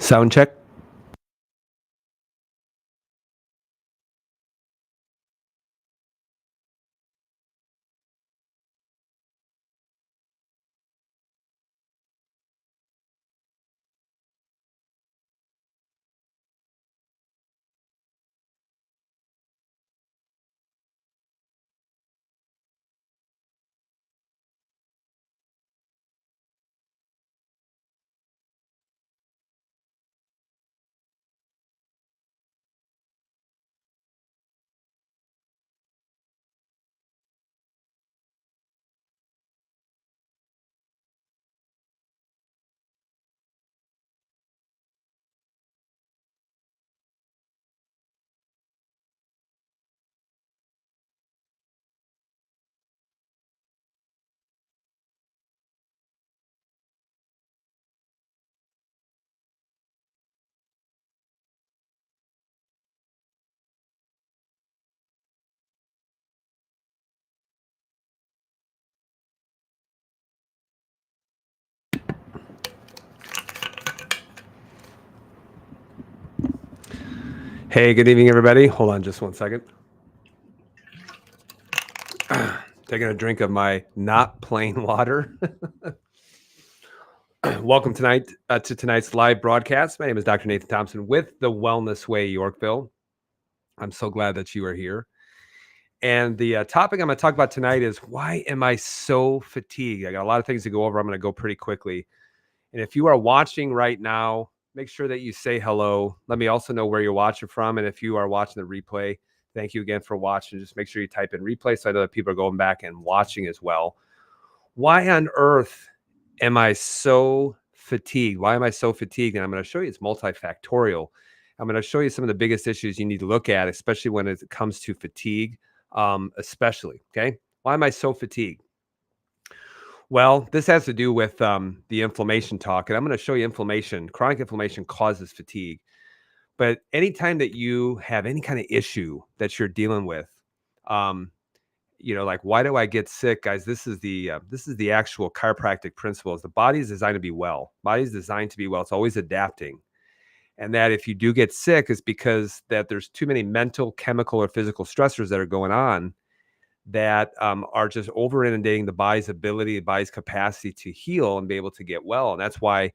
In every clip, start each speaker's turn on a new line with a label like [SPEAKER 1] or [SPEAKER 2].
[SPEAKER 1] Sound check. Hey, good evening, everybody. Hold on just one second. Taking a drink of my not plain water. Welcome tonight to tonight's live broadcast. My name is Dr. Nathan Thompson with the Wellness Way, Yorkville. I'm so glad that you are here. And the topic I'm going to talk about tonight is, why am I so fatigued? I got a lot of things to go over. I'm going to go pretty quickly. And if you are watching right now, make sure that you say hello. Let me also know where you're watching from. And if you are watching the replay, thank you again for watching. Just make sure you type in replay so I know that people are going back and watching as well. Why on earth am I so fatigued? Why am I so fatigued? And I'm going to show you it's multifactorial. I'm going to show you some of the biggest issues you need to look at, especially when it comes to fatigue, especially. Okay. Why am I so fatigued? Well, this has to do with the inflammation talk, and I'm going to show you inflammation. Chronic inflammation causes fatigue. But anytime that you have any kind of issue that you're dealing with, um, like, why do I get sick, guys? This is the actual chiropractic principles. The body is designed to be well. Body is designed to be well. It's always adapting, and that if you do get sick, is because that there's too many mental, chemical, or physical stressors that are going on that are just over inundating the body's ability, the body's capacity to heal and be able to get well. And that's why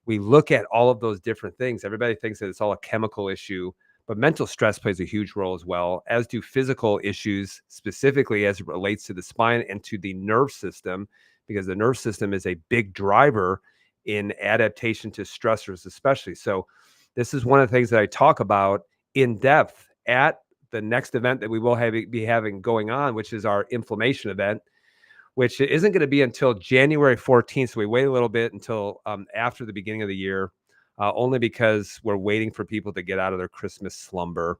[SPEAKER 1] we look at all of those different things. Everybody thinks that it's all a chemical issue, but mental stress plays a huge role as well, as do physical issues, specifically as it relates to the spine and to the nerve system, because the nerve system is a big driver in adaptation to stressors, especially. So this is one of the things that I talk about in depth at the next event that we will be having going on, which is our inflammation event, which isn't going to be until January 14th. So we wait a little bit until after the beginning of the year, only because we're waiting for people to get out of their Christmas slumber,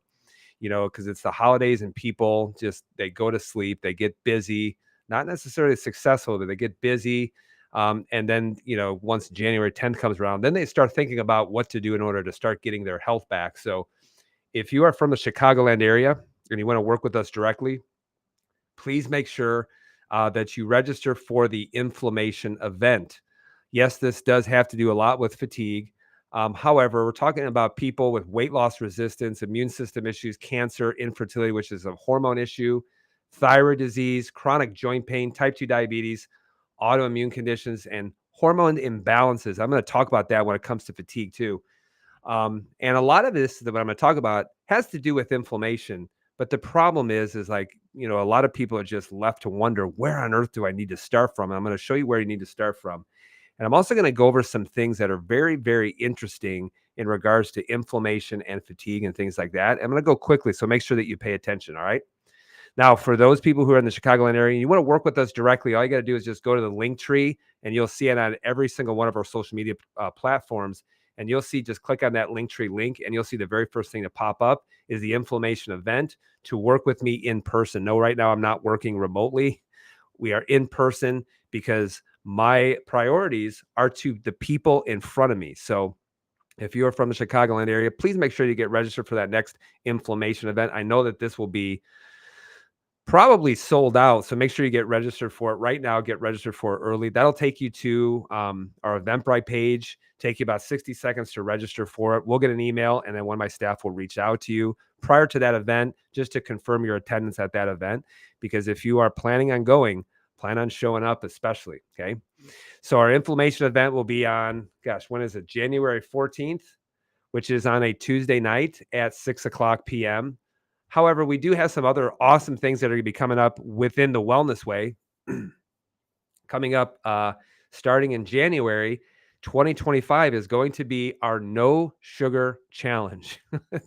[SPEAKER 1] because it's the holidays and people they go to sleep, they get busy, not necessarily successful, but they get busy. And then, once January 10th comes around, then they start thinking about what to do in order to start getting their health back. So if you are from the Chicagoland area and you want to work with us directly, please make sure that you register for the inflammation event. Yes, this does have to do a lot with fatigue. However, we're talking about people with weight loss resistance, immune system issues, cancer, infertility, which is a hormone issue, thyroid disease, chronic joint pain, type 2 diabetes, autoimmune conditions, and hormone imbalances. I'm going to talk about that when it comes to fatigue too. And a lot of this that I'm going to talk about has to do with inflammation. But the problem is like, a lot of people are just left to wonder, where on earth do I need to start from? And I'm going to show you where you need to start from. And I'm also going to go over some things that are very, very interesting in regards to inflammation and fatigue and things like that. I'm going to go quickly, so make sure that you pay attention. All right. Now, for those people who are in the Chicagoland area, you want to work with us directly, all you got to do is just go to the link tree, and you'll see it on every single one of our social media platforms. And you'll see, just click on that Linktree link, and you'll see the very first thing to pop up is the inflammation event to work with me in person. No, right now I'm not working remotely. We are in person because my priorities are to the people in front of me. So if you are from the Chicagoland area, please make sure you get registered for that next inflammation event. I know that this will be Probably sold out, so make sure you get registered for it right now. Get registered for it early. That'll take you to our Eventbrite page. Take you about 60 seconds to register for it. We'll get an email, and then one of my staff will reach out to you prior to that event just to confirm your attendance at that event. Because if you are planning on going, plan on showing up, especially. Okay. So our inflammation event will be on, gosh, when is it? January 14th, which is on a Tuesday night at 6 o'clock p.m. However, we do have some other awesome things that are going to be coming up within the Wellness Way. Coming up starting in January 2025 is going to be our no sugar challenge.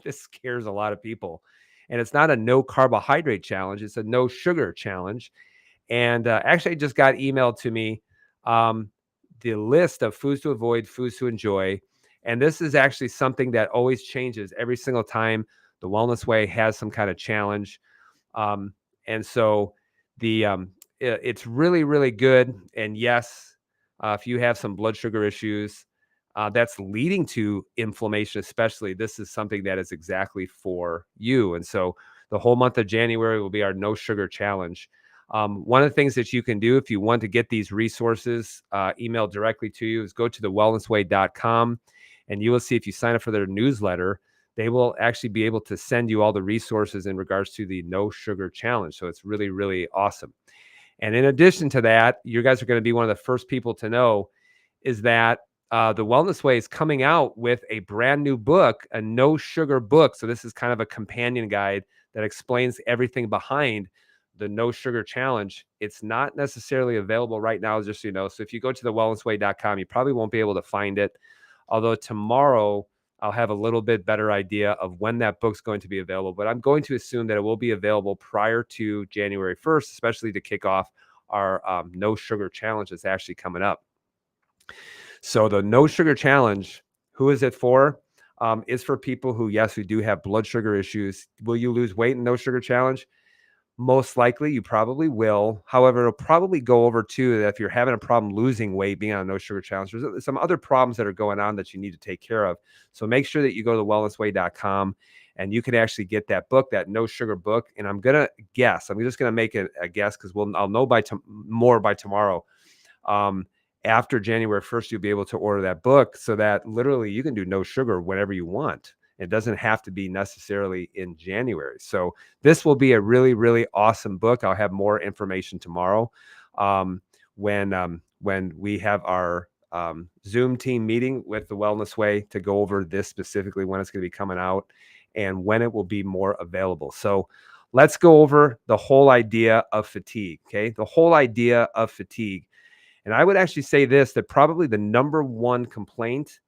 [SPEAKER 1] This scares a lot of people. And it's not a no carbohydrate challenge, it's a no sugar challenge. And actually, I just got emailed to me the list of foods to avoid, foods to enjoy. And this is actually something that always changes every single time the Wellness Way has some kind of challenge. And so it's really, really good. And yes, if you have some blood sugar issues that's leading to inflammation, especially, this is something that is exactly for you. And so the whole month of January will be our no sugar challenge. One of the things that you can do if you want to get these resources emailed directly to you is go to thewellnessway.com, and you will see if you sign up for their newsletter, they will actually be able to send you all the resources in regards to the no sugar challenge. So it's really, really awesome. And in addition to that, you guys are going to be one of the first people to know is that the Wellness Way is coming out with a brand new book, a no sugar book. So this is kind of a companion guide that explains everything behind the no sugar challenge. It's not necessarily available right now, just so you know. So if you go to thewellnessway.com, you probably won't be able to find it. Although tomorrow I'll have a little bit better idea of when that book's going to be available, but I'm going to assume that it will be available prior to January 1st, especially to kick off our no sugar challenge that's actually coming up. So the no sugar challenge, who is it for? Is for people who, yes, who do have blood sugar issues. Will you lose weight in no sugar challenge? Most likely you probably will. However, it'll probably go over too that if you're having a problem losing weight being on a no sugar challenge, there's some other problems that are going on that you need to take care of. So make sure that you go to wellnessway.com and you can actually get that book, that no sugar book. And I'm going to guess, I'm just going to make a guess because I'll know more by tomorrow. After January 1st, you'll be able to order that book so that literally you can do no sugar whenever you want. It doesn't have to be necessarily in January. So this will be a really, really awesome book. I'll have more information tomorrow when we have our Zoom team meeting with the Wellness Way to go over this specifically, when it's going to be coming out and when it will be more available. So let's go over the whole idea of fatigue. Okay. The whole idea of fatigue. And I would actually say this, that probably the number one complaint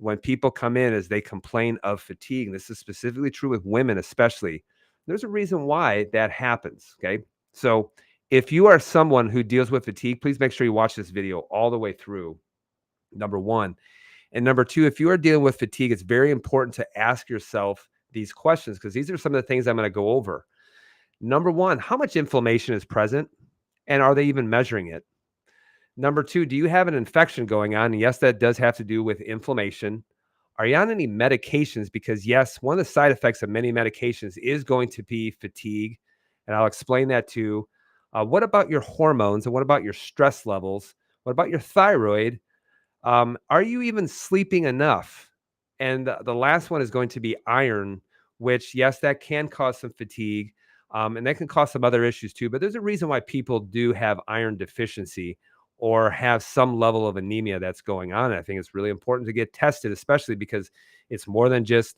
[SPEAKER 1] when people come in is they complain of fatigue. And this is specifically true with women, especially. There's a reason why that happens. Okay. So if you are someone who deals with fatigue, please make sure you watch this video all the way through. Number one. And number two, if you are dealing with fatigue, it's very important to ask yourself these questions, because these are some of the things I'm going to go over. Number one, how much inflammation is present? And are they even measuring it? Number two, do you have an infection going on? And yes, that does have to do with inflammation. Are you on any medications? Because yes, one of the side effects of many medications is going to be fatigue. And I'll explain that too. What about your hormones? And what about your stress levels? What about your thyroid? Are you even sleeping enough? And the last one is going to be iron, which, yes, that can cause some fatigue. And that can cause some other issues too. But there's a reason why people do have iron deficiency or have some level of anemia that's going on. And I think it's really important to get tested, especially because it's more than just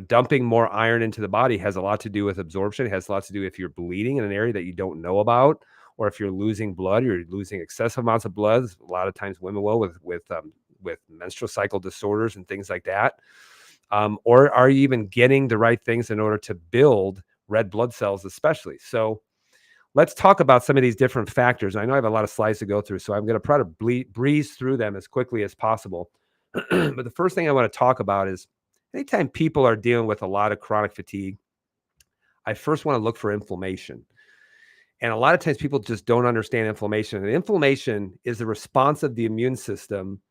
[SPEAKER 1] dumping more iron into the body. It has a lot to do with absorption. It has a lot to do if you're bleeding in an area that you don't know about, or if you're losing blood, you're losing excessive amounts of blood. A lot of times women will with menstrual cycle disorders and things like that. Or are you even getting the right things in order to build red blood cells, especially? So let's talk about some of these different factors. I know I have a lot of slides to go through, so I'm going to try to breeze through them as quickly as possible. But the first thing I want to talk about is anytime people are dealing with a lot of chronic fatigue, I first want to look for inflammation. And a lot of times people just don't understand inflammation. And inflammation is the response of the immune system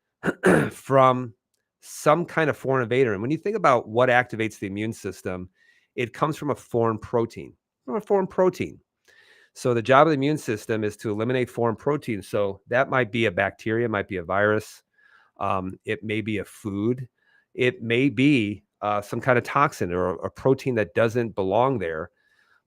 [SPEAKER 1] from some kind of foreign invader. And when you think about what activates the immune system, it comes from a foreign protein. from a foreign protein. So the job of the immune system is to eliminate foreign proteins. So that might be a bacteria, might be a virus, it may be a food, it may be some kind of toxin or a protein that doesn't belong there.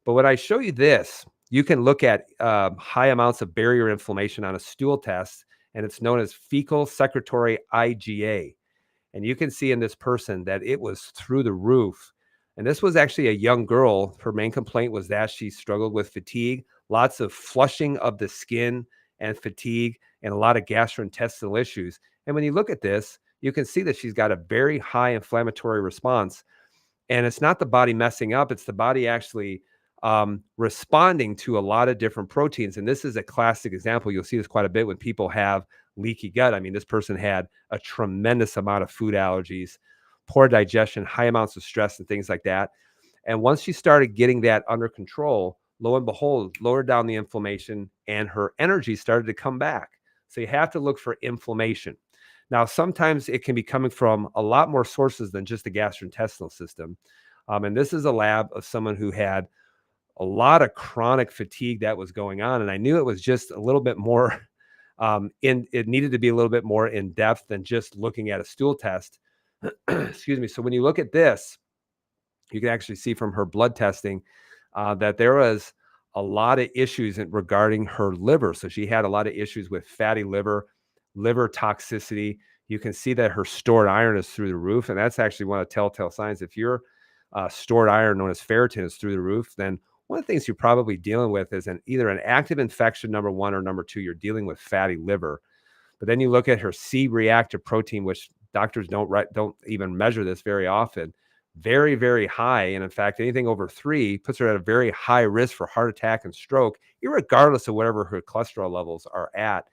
[SPEAKER 1] But when I show you this, you can look at high amounts of barrier inflammation on a stool test, and it's known as fecal secretory IgA. And you can see in this person that it was through the roof. And this was actually a young girl. Her main complaint was that she struggled with fatigue, lots of flushing of the skin and fatigue, and a lot of gastrointestinal issues. And when you look at this, you can see that she's got a very high inflammatory response. And it's not the body messing up, it's the body actually responding to a lot of different proteins. And this is a classic example. You'll see this quite a bit when people have leaky gut. I mean, this person had a tremendous amount of food allergies, poor digestion, high amounts of stress, and things like that. And once she started getting that under control, lo and behold, lowered down the inflammation and her energy started to come back. So you have to look for inflammation. Now, sometimes it can be coming from a lot more sources than just the gastrointestinal system. And this is a lab of someone who had a lot of chronic fatigue that was going on. And I knew it was just a little bit more it needed to be a little bit more in depth than just looking at a stool test. Excuse me. So when you look at this, you can actually see from her blood testing that there was a lot of issues regarding her liver. So she had a lot of issues with fatty liver, liver toxicity. You can see that her stored iron is through the roof. And that's actually one of the telltale signs. If your stored iron, known as ferritin, is through the roof, then one of the things you're probably dealing with is either an active infection, number one, or number two, you're dealing with fatty liver. But then you look at her C-reactive protein, which doctors don't even measure this very often, very, very high. And in fact, anything over 3 puts her at a very high risk for heart attack and stroke, irregardless of whatever her cholesterol levels are at.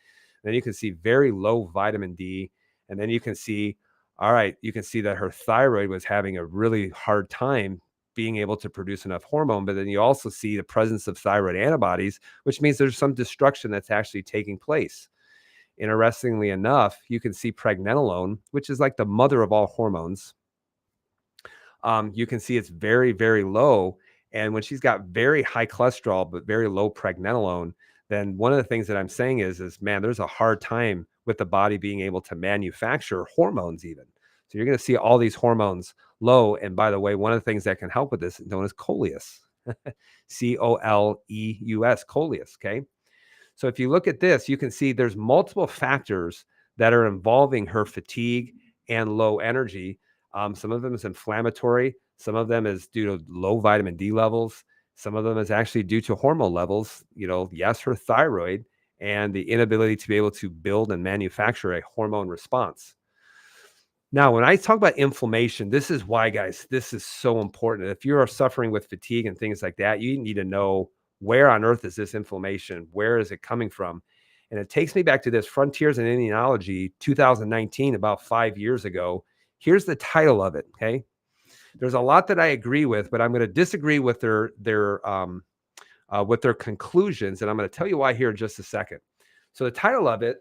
[SPEAKER 1] Then you can see very low vitamin D. And then you can see, all right, you can see that her thyroid was having a really hard time being able to produce enough hormone. But then you also see the presence of thyroid antibodies, which means there's some destruction that's actually taking place. Interestingly enough, you can see pregnenolone, which is like the mother of all hormones. You can see it's very, very low. And when she's got very high cholesterol, but very low pregnenolone, then one of the things that I'm saying is, man, there's a hard time with the body being able to manufacture hormones even. So you're going to see all these hormones low. And by the way, one of the things that can help with this is known as coleus, Coleus, coleus. Okay. So if you look at this, you can see there's multiple factors that are involving her fatigue and low energy. Some of them is inflammatory. Some of them is due to low vitamin D levels. Some of them is actually due to hormone levels. Yes, her thyroid and the inability to be able to build and manufacture a hormone response. Now, when I talk about inflammation, this is why, guys, this is so important. If you are suffering with fatigue and things like that, you need to know, where on earth is this inflammation? Where is it coming from? And it takes me back to this Frontiers in Immunology 2019, about 5 years ago. Here's the title of it. Okay. There's a lot that I agree with, but I'm going to disagree with their conclusions. And I'm going to tell you why here in just a second. So the title of it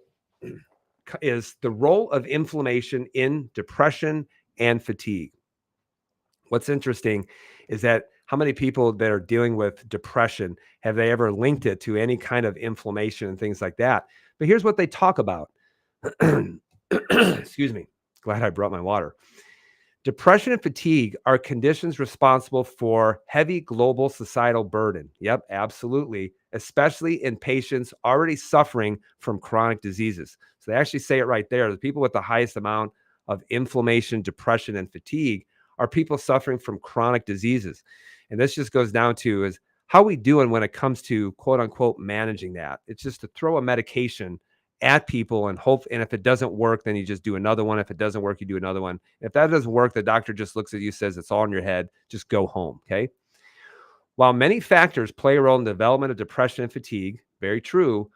[SPEAKER 1] is The Role of Inflammation in Depression and Fatigue. What's interesting is that how many people that are dealing with depression, have they ever linked it to any kind of inflammation and things like that? But here's what they talk about. Excuse me. Glad I brought my water. Depression and fatigue are conditions responsible for heavy global societal burden. Yep, absolutely. Especially in patients already suffering from chronic diseases. So they actually say it right there. The people with the highest amount of inflammation, depression, and fatigue are people suffering from chronic diseases. And this just goes down to is how we doing when it comes to quote unquote managing that. It's just to throw a medication at people and hope. And if it doesn't work, then you just do another one. If it doesn't work, you do another one. If that doesn't work, the doctor just looks at you, says it's all in your head. Just go home. Okay. While many factors play a role in the development of depression and fatigue, very true,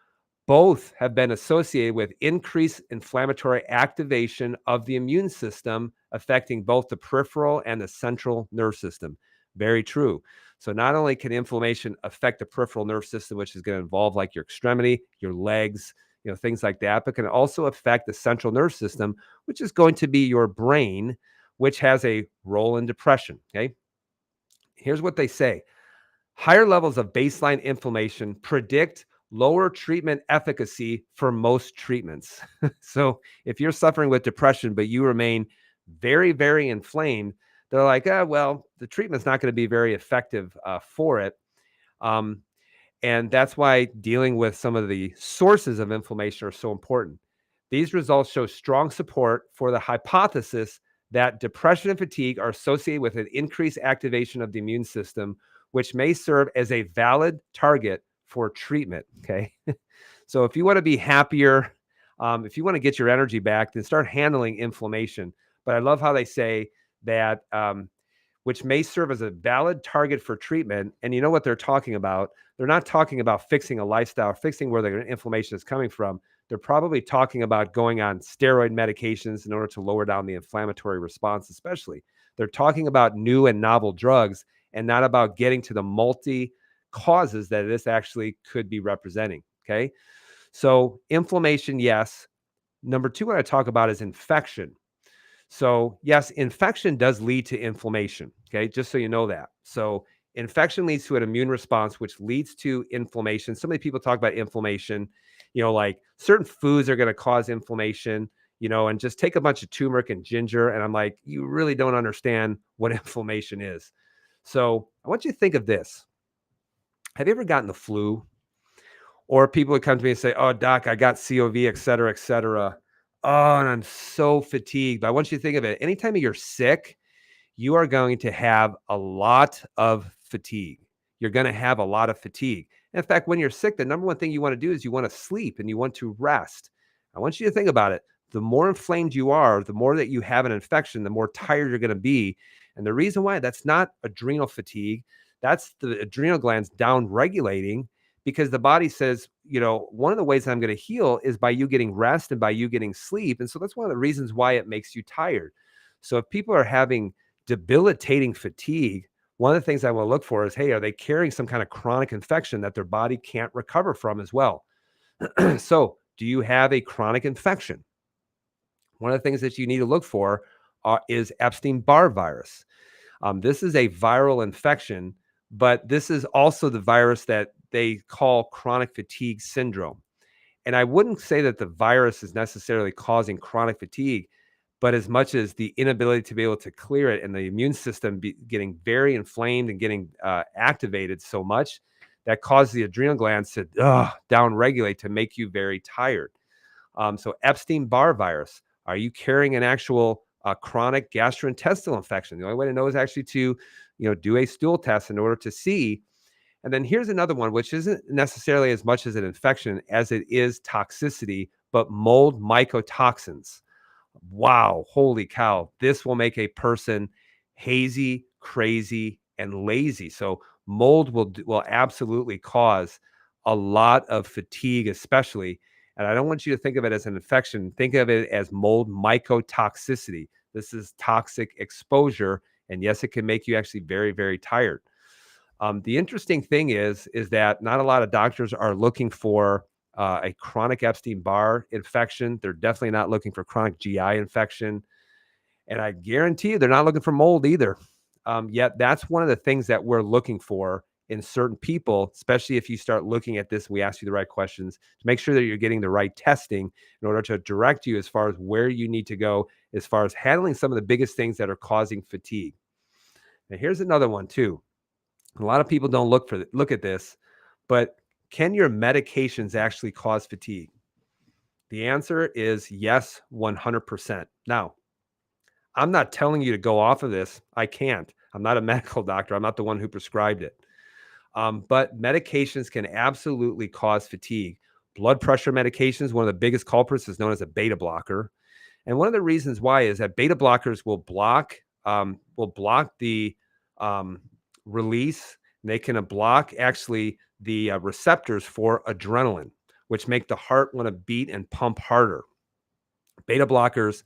[SPEAKER 1] both have been associated with increased inflammatory activation of the immune system, affecting both the peripheral and the central nerve system. Very true. So not only can inflammation affect the peripheral nerve system, which is going to involve like your extremity, your legs, things like that, but can also affect the central nerve system, which is going to be your brain, which has a role in depression. Okay. Here's what they say. Higher levels of baseline inflammation predict lower treatment efficacy for most treatments. So if you're suffering with depression, but you remain very, very inflamed, they're like, well, the treatment's not going to be very effective for it. Um, and that's why dealing with some of the sources of inflammation are so important. These results show strong support for the hypothesis that depression and fatigue are associated with an increased activation of the immune system, which may serve as a valid target for treatment. Okay. So if you want to be happier, if you want to get your energy back, then start handling inflammation. But I love how they say that which may serve as a valid target for treatment. And you know what they're talking about? They're not talking about fixing a lifestyle, fixing where the inflammation is coming from. They're probably talking about going on steroid medications in order to lower down the inflammatory response, especially. They're talking about new and novel drugs and not about getting to the multi causes that this actually could be representing. Okay. So, inflammation, yes. Number two, what I talk about is infection. So, yes, infection does lead to inflammation. Okay. Just so you know that. So, infection leads to an immune response, which leads to inflammation. So many people talk about inflammation, like certain foods are going to cause inflammation, and just take a bunch of turmeric and ginger. And I'm like, you really don't understand what inflammation is. So, I want you to think of this. Have you ever gotten the flu? Or people would come to me and say, "Oh, doc, I got COV, et cetera, et cetera. Oh, and I'm so fatigued." But I want you to think of it. Anytime you're sick, you are going to have a lot of fatigue. You're going to have a lot of fatigue. In fact, when you're sick, the number one thing you want to do is you want to sleep and you want to rest. I want you to think about it. The more inflamed you are, the more that you have an infection, the more tired you're going to be. And the reason why that's not adrenal fatigue, that's the adrenal glands down regulating because the body says, one of the ways I'm going to heal is by you getting rest and by you getting sleep. And so that's one of the reasons why it makes you tired. So if people are having debilitating fatigue, one of the things I want to look for is, hey, are they carrying some kind of chronic infection that their body can't recover from as well? So do you have a chronic infection? One of the things that you need to look for is Epstein-Barr virus. This is a viral infection, but this is also the virus that they call chronic fatigue syndrome. And I wouldn't say that the virus is necessarily causing chronic fatigue, but as much as the inability to be able to clear it and the immune system getting very inflamed and getting activated so much that causes the adrenal glands to downregulate to make you very tired. So Epstein-Barr virus, are you carrying an actual chronic gastrointestinal infection? The only way to know is actually to, do a stool test in order to see. And then here's another one, which isn't necessarily as much as an infection as it is toxicity, but mold mycotoxins. Wow, holy cow. This will make a person hazy, crazy, and lazy. So mold will absolutely cause a lot of fatigue, especially. And I don't want you to think of it as an infection. Think of it as mold mycotoxicity. This is toxic exposure. And yes, it can make you actually very, very tired. The interesting thing is that not a lot of doctors are looking for a chronic Epstein-Barr infection. They're definitely not looking for chronic GI infection. And I guarantee you they're not looking for mold either. Yet that's one of the things that we're looking for in certain people, especially if you start looking at this, we ask you the right questions to make sure that you're getting the right testing in order to direct you as far as where you need to go, as far as handling some of the biggest things that are causing fatigue. Now, here's another one too. A lot of people don't look at this, but can your medications actually cause fatigue? The answer is yes, 100%. Now, I'm not telling you to go off of this. I can't. I'm not a medical doctor. I'm not the one who prescribed it. But medications can absolutely cause fatigue. Blood pressure medications, one of the biggest culprits, is known as a beta blocker. And one of the reasons why is that beta blockers will block the release. And they can block actually the receptors for adrenaline, which make the heart want to beat and pump harder. Beta blockers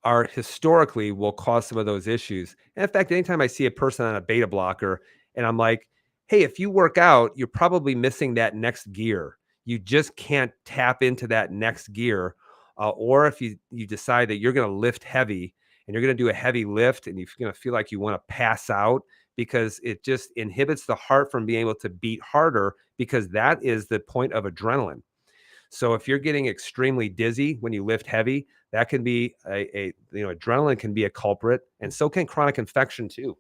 [SPEAKER 1] are historically will cause some of those issues. And in fact, anytime I see a person on a beta blocker and I'm like, hey, if you work out, you're probably missing that next gear. You just can't tap into that next gear. Or if you decide that you're going to lift heavy and you're going to do a heavy lift and you're going to feel like you want to pass out because it just inhibits the heart from being able to beat harder, because that is the point of adrenaline. So if you're getting extremely dizzy when you lift heavy, that can be adrenaline can be a culprit, and so can chronic infection too.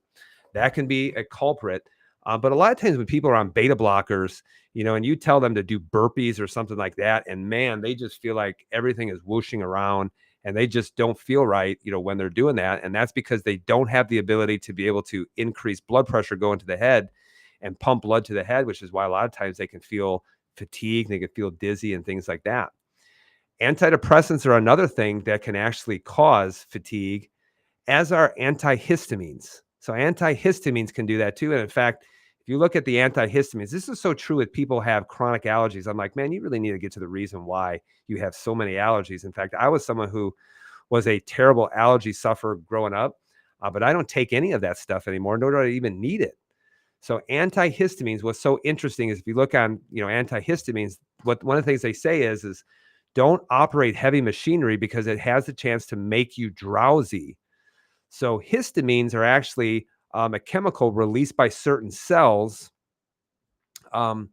[SPEAKER 1] That can be a culprit. But a lot of times when people are on beta blockers, and you tell them to do burpees or something like that, and man, they just feel like everything is whooshing around and they just don't feel right, when they're doing that. And that's because they don't have the ability to be able to increase blood pressure going to the head and pump blood to the head, which is why a lot of times they can feel fatigue, they can feel dizzy and things like that. Antidepressants are another thing that can actually cause fatigue, as are antihistamines. So antihistamines can do that too. And in fact, if you look at the antihistamines, this is so true with people who have chronic allergies. I'm like, man, you really need to get to the reason why you have so many allergies. In fact, I was someone who was a terrible allergy sufferer growing up, but I don't take any of that stuff anymore, nor do I even need it. So antihistamines, what's so interesting is if you look on, antihistamines, one of the things they say is don't operate heavy machinery because it has the chance to make you drowsy. So histamines are actually a chemical released by certain cells, and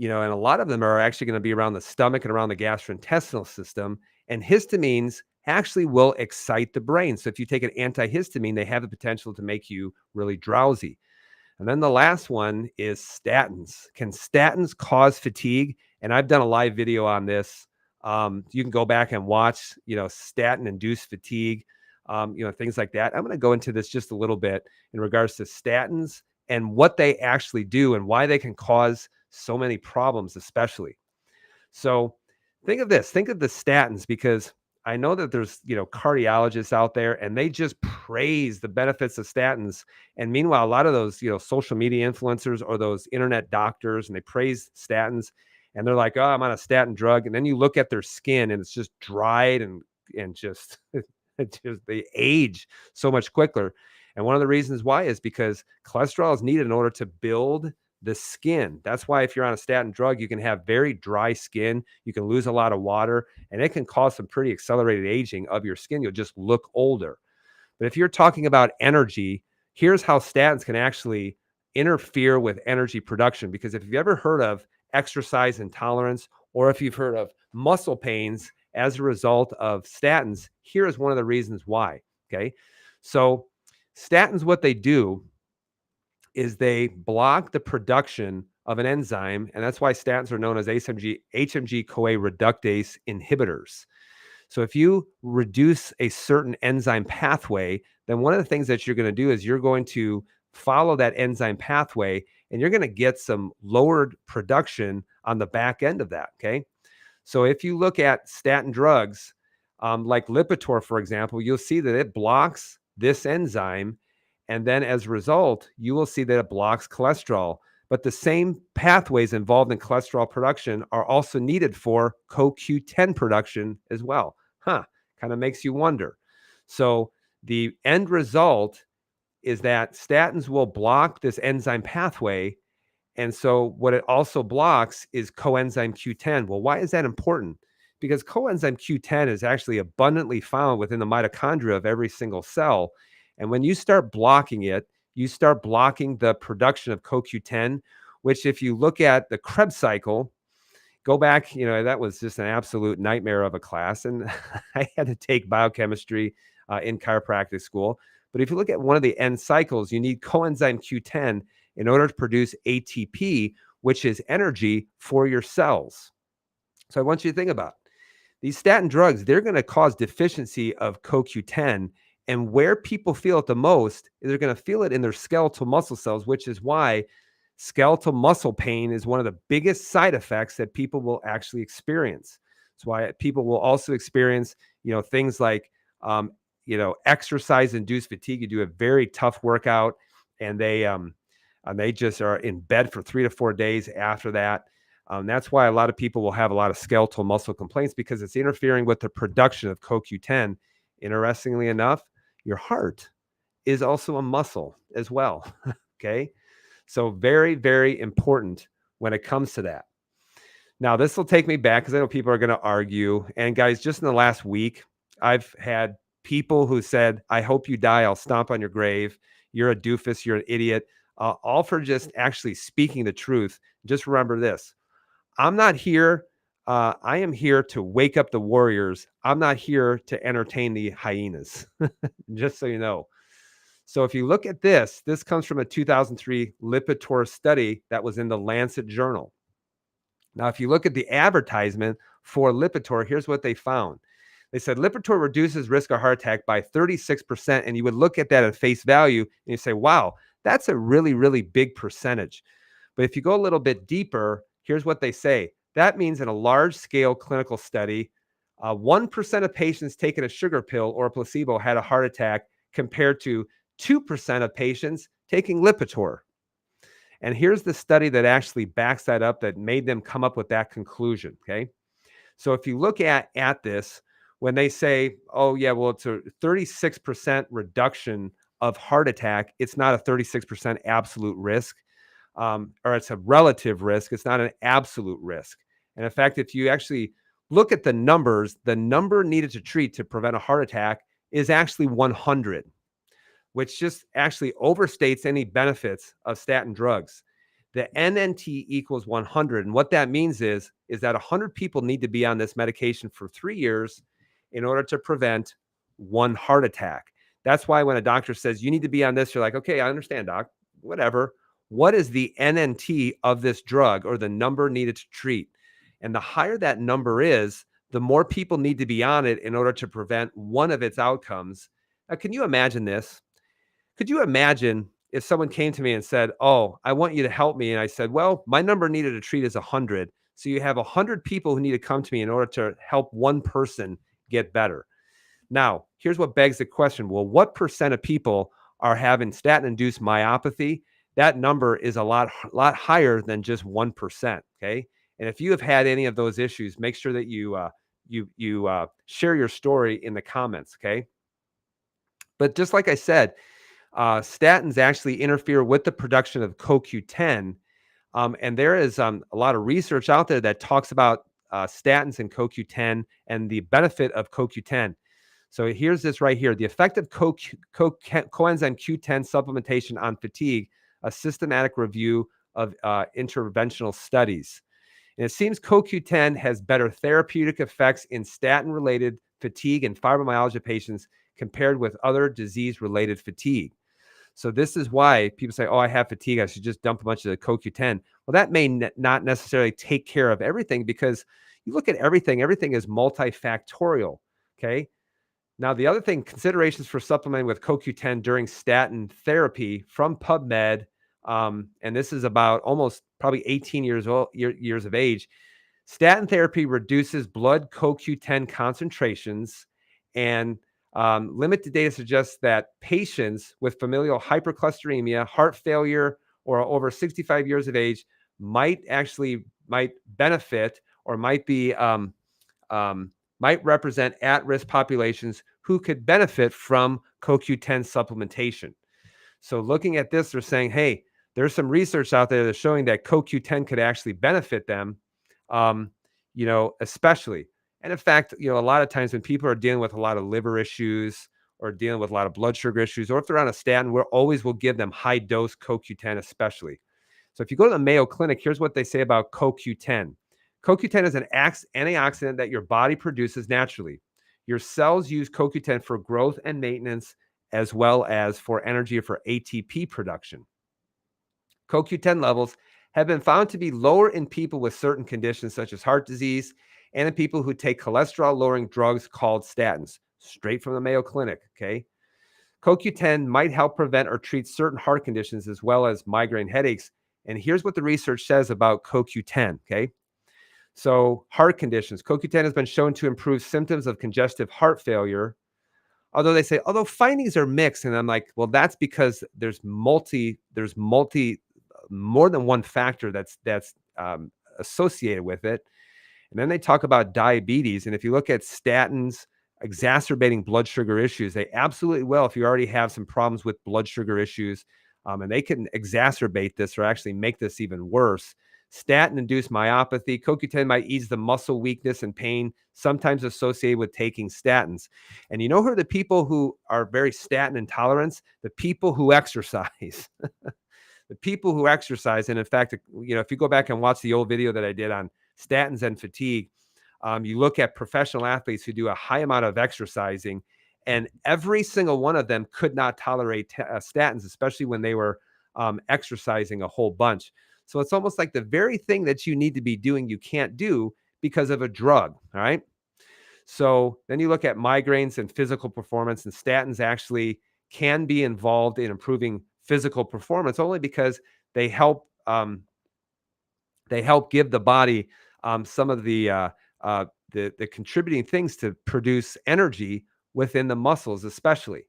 [SPEAKER 1] a lot of them are actually going to be around the stomach and around the gastrointestinal system. And histamines actually will excite the brain. So if you take an antihistamine, they have the potential to make you really drowsy. And then the last one is statins. Can statins cause fatigue? And I've done a live video on this. You can go back and watch, statin-induced fatigue, things like that. I'm going to go into this just a little bit in regards to statins and what they actually do and why they can cause so many problems, especially. So think of this. Think of the statins, because I know that there's, cardiologists out there and they just praise the benefits of statins. And meanwhile, a lot of those, social media influencers or those internet doctors, and they praise statins and they're like, oh, I'm on a statin drug. And then you look at their skin and it's just dried and just, they age so much quicker. And one of the reasons why is because cholesterol is needed in order to build the skin. That's why if you're on a statin drug, you can have very dry skin. You can lose a lot of water, and it can cause some pretty accelerated aging of your skin. You'll just look older. But if you're talking about energy, here's how statins can actually interfere with energy production. Because if you've ever heard of exercise intolerance, or if you've heard of muscle pains as a result of statins, here is one of the reasons why. Okay. So statins, what they do is they block the production of an enzyme, and that's why statins are known as HMG-CoA reductase inhibitors. So if you reduce a certain enzyme pathway, then one of the things that you're going to do is you're going to follow that enzyme pathway, and you're going to get some lowered production on the back end of that, okay? So if you look at statin drugs, like Lipitor, for example, you'll see that it blocks this enzyme. And then as a result, you will see that it blocks cholesterol. But the same pathways involved in cholesterol production are also needed for CoQ10 production as well. Kind of makes you wonder. So the end result is that statins will block this enzyme pathway. And so what it also blocks is coenzyme Q10. Well, why is that important? Because coenzyme Q10 is actually abundantly found within the mitochondria of every single cell. And when you start blocking it, you start blocking the production of CoQ10, which if you look at the Krebs cycle, go back, that was just an absolute nightmare of a class. And I had to take biochemistry in chiropractic school. But if you look at one of the end cycles, you need coenzyme Q10 in order to produce ATP, which is energy for your cells. So I want you to think about these statin drugs. They're going to cause deficiency of CoQ10. And where people feel it the most is they're going to feel it in their skeletal muscle cells, which is why skeletal muscle pain is one of the biggest side effects that people will actually experience. That's why people will also experience, things like, exercise-induced fatigue. You do a very tough workout, and they just are in bed for 3 to 4 days after that. That's why a lot of people will have a lot of skeletal muscle complaints, because it's interfering with the production of CoQ10. Interestingly enough, your heart is also a muscle as well. Okay. So very, very important when it comes to that. Now, this will take me back because I know people are going to argue. And guys, just in the last week, I've had people who said, I hope you die. I'll stomp on your grave. you're a doofus, you're an idiot, all for just actually speaking the truth. Just remember this. I'm not here. I am here to wake up the warriors. I'm not here to entertain the hyenas, just so you know. So if you look at this, this comes from a 2003 Lipitor study that was in the Lancet Journal. Now, if you look at the advertisement for Lipitor, here's what they found. They said Lipitor reduces risk of heart attack by 36%. And you would look at that at face value and you say, wow, that's a really, really big percentage. But if you go a little bit deeper, here's what they say. That means in a large scale clinical study, 1% of patients taking a sugar pill or a placebo had a heart attack compared to 2% of patients taking Lipitor. And here's the study that actually backs that up, that made them come up with that conclusion, okay? So if you look at this, when they say, oh, yeah, well, it's a 36% reduction of heart attack, it's not a 36% absolute risk, or it's a relative risk. It's not an absolute risk. And in fact, if you actually look at the numbers, the number needed to treat to prevent a heart attack is actually 100, which just actually overstates any benefits of statin drugs. The NNT equals 100. And what that means is that 100 people need to be on this medication for 3 years in order to prevent one heart attack. That's why when a doctor says you need to be on this, you're like, okay, I understand, doc, whatever. What is the NNT of this drug, or the number needed to treat? And the higher that number is, the more people need to be on it in order to prevent one of its outcomes. Now, can you imagine this? Could you imagine if someone came to me and said, oh, I want you to help me. And I said, well, my number needed to treat is 100. So you have 100 people who need to come to me in order to help one person get better. Now, here's what begs the question. Well, what percent of people are having statin-induced myopathy? That number is a lot higher than just 1%, okay? And if you have had any of those issues, make sure that you share your story in the comments, okay? But just like I said, statins actually interfere with the production of CoQ10. And there is a lot of research out there that talks about statins and CoQ10 and the benefit of CoQ10. So here's this right here. The effect of coenzyme Q10 supplementation on fatigue, a systematic review of interventional studies. And it seems CoQ10 has better therapeutic effects in statin-related fatigue and fibromyalgia patients compared with other disease-related fatigue. So this is why people say, oh, I have fatigue, I should just dump a bunch of the CoQ10. Well, that may not necessarily take care of everything, because you look at everything is multifactorial, okay? Now, the other thing, considerations for supplementing with CoQ10 during statin therapy from PubMed, and this is about almost probably 18 years of age. Statin therapy reduces blood CoQ10 concentrations, and limited data suggests that patients with familial hypercholesterolemia, heart failure, or over 65 years of age might benefit, or might represent at-risk populations who could benefit from CoQ10 supplementation. So looking at this, they're saying, hey, there's some research out there that's showing that CoQ10 could actually benefit them, especially. And in fact, a lot of times when people are dealing with a lot of liver issues, or dealing with a lot of blood sugar issues, or if they're on a statin, we'll give them high dose CoQ10 especially. So if you go to the Mayo Clinic, here's what they say about CoQ10. CoQ10 is an antioxidant that your body produces naturally. Your cells use CoQ10 for growth and maintenance, as well as for energy for ATP production. CoQ10 levels have been found to be lower in people with certain conditions such as heart disease, and in people who take cholesterol-lowering drugs called statins, straight from the Mayo Clinic, okay? CoQ10 might help prevent or treat certain heart conditions as well as migraine headaches. And here's what the research says about CoQ10, okay? So heart conditions, CoQ10 has been shown to improve symptoms of congestive heart failure. Although findings are mixed, and I'm like, well, that's because there's more than one factor that's associated with it. And then they talk about diabetes. And if you look at statins exacerbating blood sugar issues, they absolutely will if you already have some problems with blood sugar issues. And they can exacerbate this, or actually make this even worse. Statin-induced myopathy. CoQ10 might ease the muscle weakness and pain, sometimes associated with taking statins. And you know who are the people who are very statin intolerant? The people who exercise. The people who exercise. And in fact, if you go back and watch the old video that I did on statins and fatigue, you look at professional athletes who do a high amount of exercising, and every single one of them could not tolerate statins, especially when they were exercising a whole bunch. So it's almost like the very thing that you need to be doing, you can't do because of a drug. All right. So then you look at migraines and physical performance, and statins actually can be involved in improving physical performance only because they help give the body some of the contributing things to produce energy within the muscles, especially.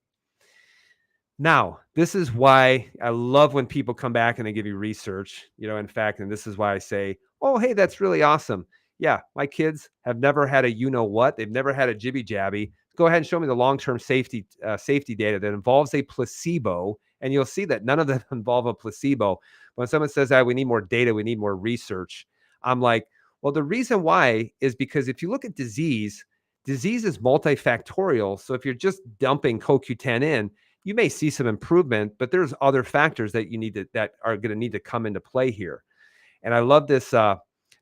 [SPEAKER 1] Now, this is why I love when people come back and they give you research, in fact, and this is why I say, oh, hey, that's really awesome. Yeah, my kids have never had a what. They've never had a jibby jabby. Go ahead and show me the long-term safety data that involves a placebo, and you'll see that none of them involve a placebo. When someone says, we need more data, we need more research, I'm like, well, the reason why is because if you look at disease is multifactorial. So if you're just dumping CoQ10 in, you may see some improvement, but there's other factors that that are going to need to come into play here. And I love this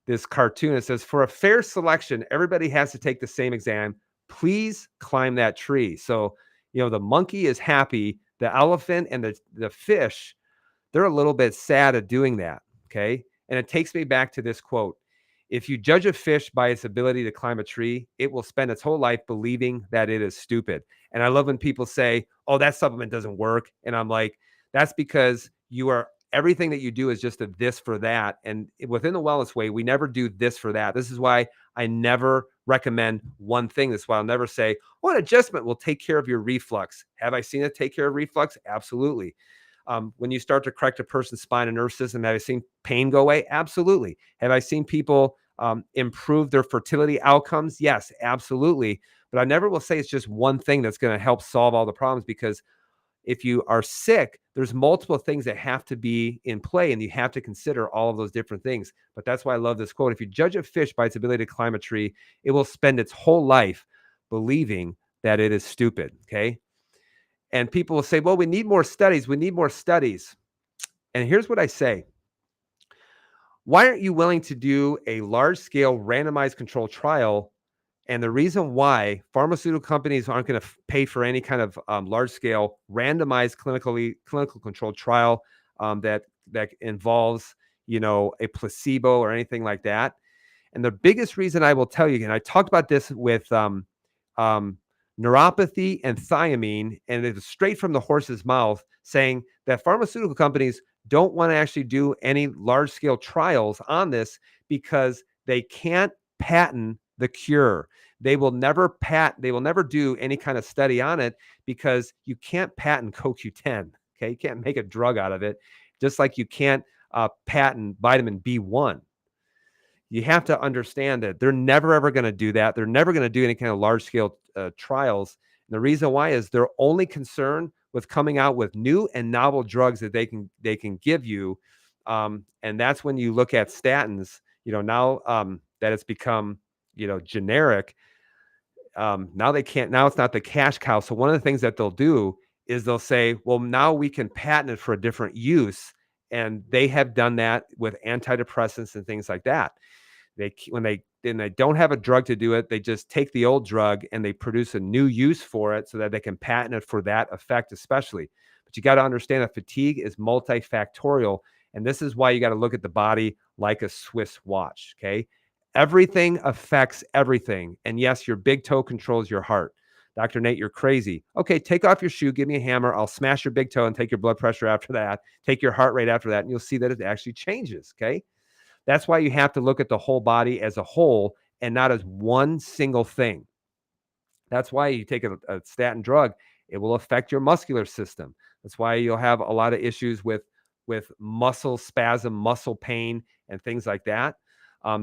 [SPEAKER 1] this cartoon. It says, for a fair selection, everybody has to take the same exam. Please climb that tree. So, the monkey is happy. The elephant and the fish, they're a little bit sad at doing that. Okay. And it takes me back to this quote. If you judge a fish by its ability to climb a tree, it will spend its whole life believing that it is stupid. And I love when people say, oh, that supplement doesn't work. And I'm like, that's because everything that you do is just a this for that. And within the wellness way, we never do this for that. This is why I never recommend one thing. That's why I'll never say, oh, an adjustment will take care of your reflux. Have I seen it take care of reflux? Absolutely. When you start to correct a person's spine and nervous system, have I seen pain go away? Absolutely. Have I seen people improve their fertility outcomes? Yes, absolutely. But I never will say it's just one thing that's going to help solve all the problems, because if you are sick, there's multiple things that have to be in play, and you have to consider all of those different things. But that's why I love this quote. If you judge a fish by its ability to climb a tree, it will spend its whole life believing that it is stupid. Okay. And people will say, well, we need more studies. We need more studies. And here's what I say. Why aren't you willing to do a large-scale randomized controlled trial? And the reason why pharmaceutical companies aren't going to pay for any kind of large-scale randomized clinical controlled trial that involves, a placebo or anything like that. And the biggest reason I will tell you, and I talked about this with neuropathy and thiamine, and it's straight from the horse's mouth, saying that pharmaceutical companies don't want to actually do any large-scale trials on this because they can't patent the cure. They will never do any kind of study on it because you can't patent CoQ10. Okay, you can't make a drug out of it, just like you can't patent vitamin B1. You have to understand that they're never, ever going to do that. They're never going to do any kind of large-scale trials. And the reason why is they're only concerned with coming out with new and novel drugs that they can give you. And that's when you look at statins, now that it's become, generic. Now it's not the cash cow. So one of the things that they'll do is they'll say, well, now we can patent it for a different use. And they have done that with antidepressants and things like that. When they don't have a drug to do it, they just take the old drug and they produce a new use for it so that they can patent it for that effect, especially. But you got to understand that fatigue is multifactorial. And this is why you got to look at the body like a Swiss watch. Okay. Everything affects everything. And yes, your big toe controls your heart. Dr. Nate, you're crazy. Okay, take off your shoe, give me a hammer. I'll smash your big toe and take your blood pressure after that. Take your heart rate after that. And you'll see that it actually changes. Okay. That's why you have to look at the whole body as a whole and not as one single thing. That's why you take a statin drug, it will affect your muscular system. That's why you'll have a lot of issues with muscle spasm, muscle pain, and things like that.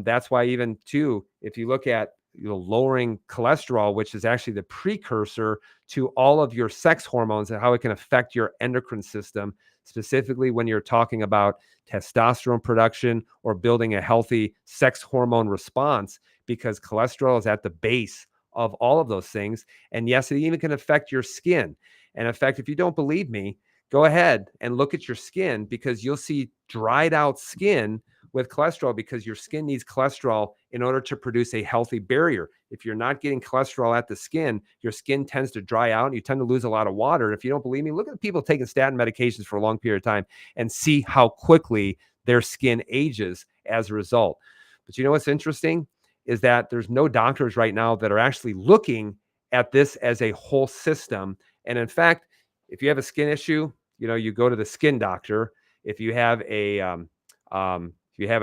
[SPEAKER 1] That's why even too, if you look at lowering cholesterol, which is actually the precursor to all of your sex hormones and how it can affect your endocrine system, specifically when you're talking about testosterone production or building a healthy sex hormone response, because cholesterol is at the base of all of those things. And yes, it even can affect your skin. And in fact, if you don't believe me, go ahead and look at your skin, because you'll see dried out skin with cholesterol, because your skin needs cholesterol in order to produce a healthy barrier. If you're not getting cholesterol at the skin, your skin tends to dry out and you tend to lose a lot of water. If you don't believe me, look at people taking statin medications for a long period of time and see how quickly their skin ages as a result. But you know what's interesting is that there's no doctors right now that are actually looking at this as a whole system. And in fact, if you have a skin issue, you go to the skin doctor. If you have a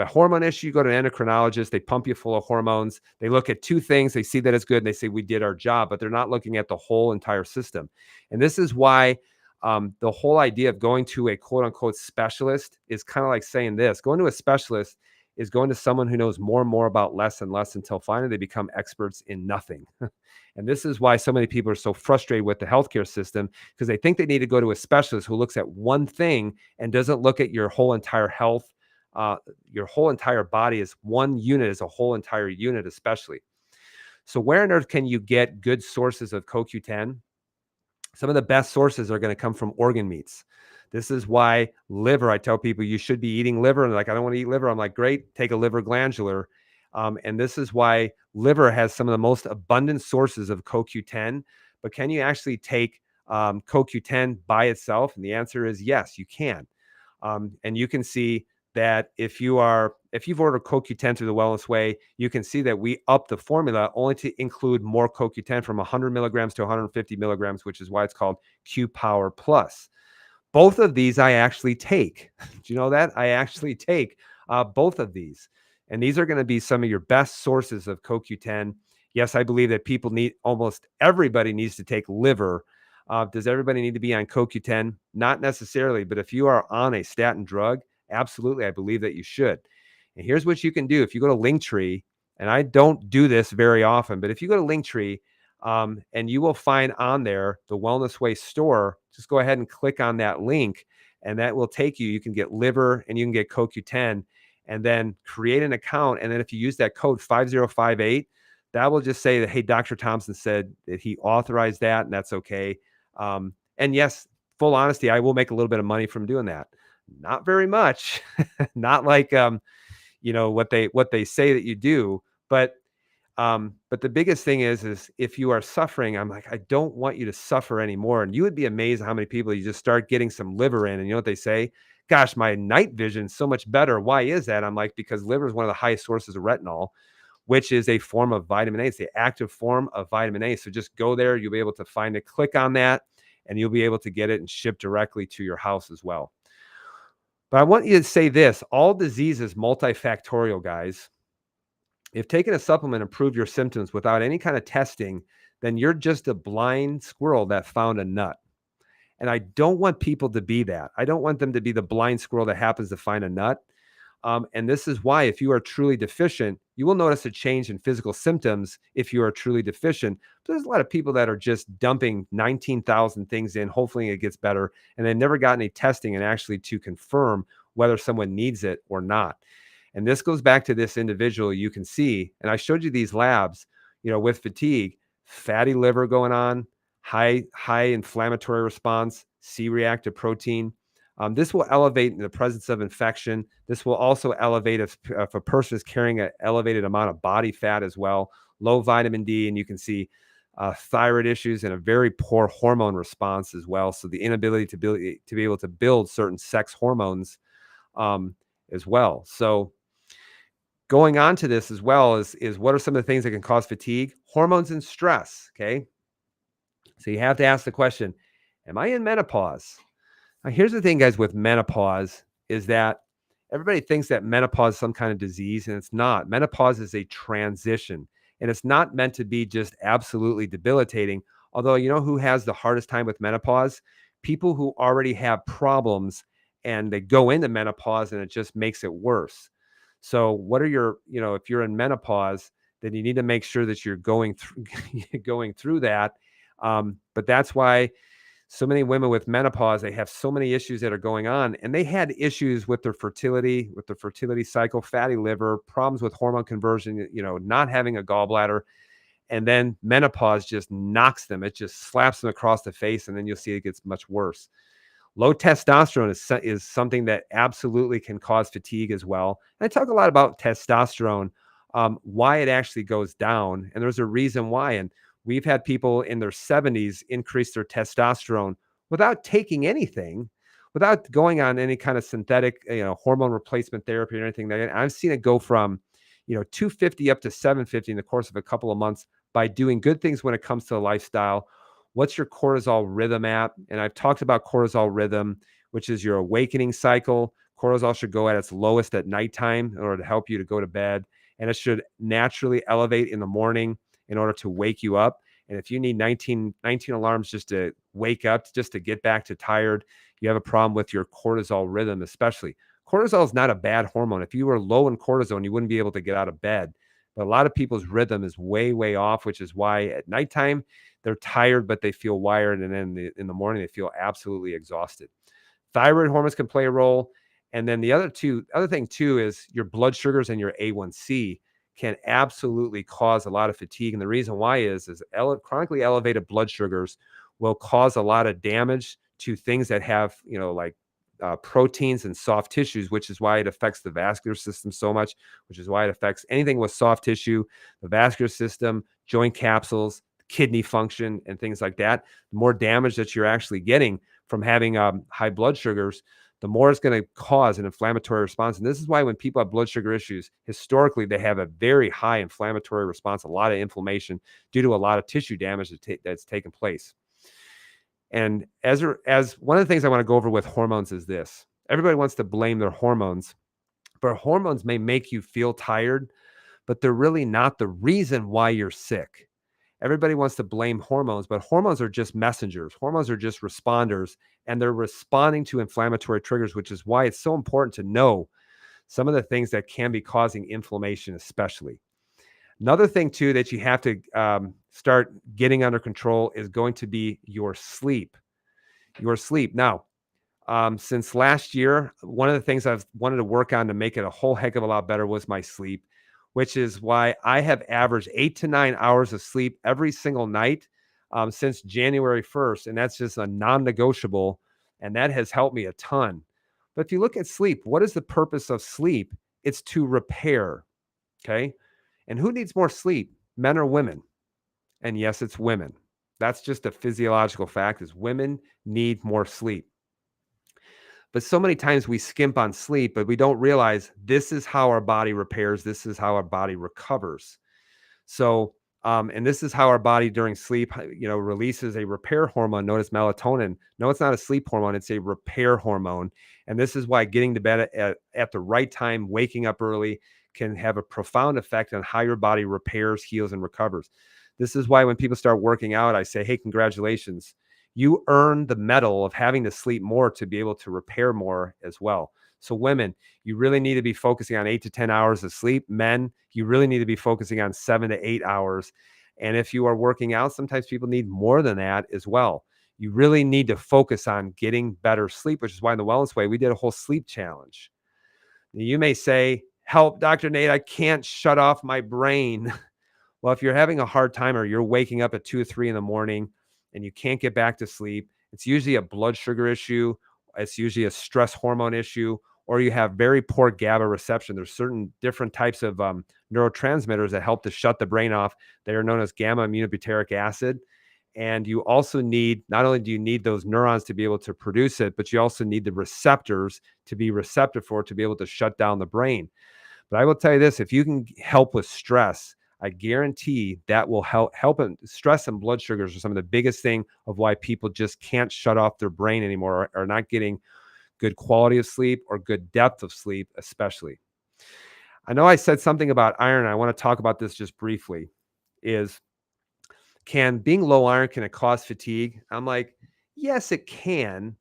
[SPEAKER 1] hormone issue, you go to an endocrinologist. They pump you full of hormones. They look at two things. They see that it's good, and they say, we did our job, but they're not looking at the whole entire system. And this is why the whole idea of going to a quote unquote specialist is kind of like saying this. Going to a specialist is going to someone who knows more and more about less and less, until finally they become experts in nothing. And this is why so many people are so frustrated with the healthcare system, because they think they need to go to a specialist who looks at one thing and doesn't look at your whole entire health. Your whole entire body is one unit, is a whole entire unit, especially. So where on earth can you get good sources of CoQ10? Some of the best sources are going to come from organ meats. This is why liver, I tell people you should be eating liver. And they're like, I don't want to eat liver. I'm like, great, take a liver glandular. And this is why liver has some of the most abundant sources of CoQ10. But can you actually take CoQ10 by itself? And the answer is yes, you can. And you can see that if you've ordered CoQ10 through the Wellness Way, you can see that we up the formula only to include more CoQ10 from 100 milligrams to 150 milligrams, which is why it's called Q Power Plus. Both of these I actually take. Do you know that? I actually take both of these. And these are going to be some of your best sources of CoQ10. Yes, I believe that almost everybody needs to take liver. Does everybody need to be on CoQ10? Not necessarily, but if you are on a statin drug, absolutely, I believe that you should. And here's what you can do. If you go to Linktree, and I don't do this very often, but if you go to Linktree, and you will find on there the Wellness Way store, just go ahead and click on that link, and that will take you. You can get liver and you can get CoQ10, and then create an account. And then if you use that code 5058, that will just say that, hey, Dr. Thompson said that he authorized that, and that's okay. And yes, full honesty, I will make a little bit of money from doing that. Not very much, not like, what they say that you do, but the biggest thing is if you are suffering, I'm like, I don't want you to suffer anymore. And you would be amazed how many people you just start getting some liver in, and you know what they say? Gosh, my night vision is so much better. Why is that? I'm like, because liver is one of the highest sources of retinol, which is a form of vitamin A. It's the active form of vitamin A. So just go there. You'll be able to find it, click on that, and you'll be able to get it and ship directly to your house as well. But I want you to say this: all disease is multifactorial, guys. If taking a supplement improves your symptoms without any kind of testing, then you're just a blind squirrel that found a nut. And I don't want people to be that. I don't want them to be the blind squirrel that happens to find a nut. And this is why, if you are truly deficient, you will notice a change in physical symptoms if you are truly deficient. But there's a lot of people that are just dumping 19,000 things in, hopefully it gets better, and they never got any testing and actually to confirm whether someone needs it or not. And this goes back to this individual. You can see, and I showed you these labs, with fatigue, fatty liver going on, high inflammatory response, C-reactive protein. This will elevate in the presence of infection. This will also elevate if a person is carrying an elevated amount of body fat as well, low vitamin D, and you can see thyroid issues and a very poor hormone response as well. So the inability to be able to build certain sex hormones as well. So going on to this as well is what are some of the things that can cause fatigue? Hormones and stress. Okay. So you have to ask the question, am I in menopause? Now, here's the thing, guys, with menopause is that everybody thinks that menopause is some kind of disease, and it's not. Menopause is a transition, and it's not meant to be just absolutely debilitating. Although, you know who has the hardest time with menopause? People who already have problems and they go into menopause and it just makes it worse. So what are if you're in menopause, then you need to make sure that you're going through going through that. But that's why so many women with menopause, they have so many issues that are going on, and they had issues with their fertility cycle, fatty liver, problems with hormone conversion, not having a gallbladder. And then menopause just knocks them. It just slaps them across the face, and then you'll see it gets much worse. Low testosterone is something that absolutely can cause fatigue as well. And I talk a lot about testosterone, why it actually goes down, and there's a reason why. And we've had people in their 70s increase their testosterone without taking anything, without going on any kind of synthetic, hormone replacement therapy or anything. I've seen it go from, 250 up to 750 in the course of a couple of months by doing good things when it comes to the lifestyle. What's your cortisol rhythm at? And I've talked about cortisol rhythm, which is your awakening cycle. Cortisol should go at its lowest at nighttime in order to help you to go to bed. And it should naturally elevate in the morning in order to wake you up. And if you need 19 alarms just to wake up, just to get back to tired, you have a problem with your cortisol rhythm, especially. Cortisol is not a bad hormone. If you were low in cortisol, you wouldn't be able to get out of bed. But a lot of people's rhythm is way, way off, which is why at nighttime they're tired, but they feel wired. And then in the morning, they feel absolutely exhausted. Thyroid hormones can play a role. And then the other thing too is your blood sugars and your A1C can absolutely cause a lot of fatigue. And the reason why is chronically elevated blood sugars will cause a lot of damage to things that have, like proteins and soft tissues, which is why it affects the vascular system so much, which is why it affects anything with soft tissue, the vascular system, joint capsules, kidney function, and things like that. The more damage that you're actually getting from having high blood sugars, the more it's going to cause an inflammatory response. And this is why when people have blood sugar issues, historically, they have a very high inflammatory response, a lot of inflammation due to a lot of tissue damage that's taken place. And as one of the things I want to go over with hormones is this. Everybody wants to blame their hormones, but hormones may make you feel tired, but they're really not the reason why you're sick. Everybody wants to blame hormones, but hormones are just messengers. Hormones are just responders, and they're responding to inflammatory triggers, which is why it's so important to know some of the things that can be causing inflammation, especially. Another thing, too, that you have to start getting under control is going to be your sleep. Your sleep. Now, since last year, one of the things I've wanted to work on to make it a whole heck of a lot better was my sleep, which is why I have averaged 8 to 9 hours of sleep every single night since January 1st. And that's just a non-negotiable. And that has helped me a ton. But if you look at sleep, what is the purpose of sleep? It's to repair. Okay. And who needs more sleep, men or women? And yes, it's women. That's just a physiological fact, is women need more sleep. But so many times we skimp on sleep, but we don't realize this is how our body repairs. This is how our body recovers. So, and this is how our body during sleep, releases a repair hormone known as melatonin. No, it's not a sleep hormone. It's a repair hormone. And this is why getting to bed at the right time, waking up early, can have a profound effect on how your body repairs, heals, and recovers. This is why when people start working out, I say, hey, congratulations. You earn the medal of having to sleep more to be able to repair more as well. So women, you really need to be focusing on 8 to 10 hours of sleep. Men, you really need to be focusing on 7 to 8 hours. And if you are working out, sometimes people need more than that as well. You really need to focus on getting better sleep, which is why in the Wellness Way, we did a whole sleep challenge. You may say, help, Dr. Nate, I can't shut off my brain. Well, if you're having a hard time or you're waking up at 2 or 3 in the morning and you can't get back to sleep, it's usually a blood sugar issue. It's usually a stress hormone issue, or you have very poor GABA reception. There's certain different types of neurotransmitters that help to shut the brain off. They are known as gamma aminobutyric acid. And you also need, not only do you need those neurons to be able to produce it, but you also need the receptors to be receptive for it to be able to shut down the brain. But I will tell you this, if you can help with stress, I guarantee that will help. Stress and blood sugars are some of the biggest thing of why people just can't shut off their brain anymore, or are not getting good quality of sleep or good depth of sleep, especially. I know I said something about iron. I want to talk about this just briefly. Being low iron, can it cause fatigue? I'm like, yes, it can.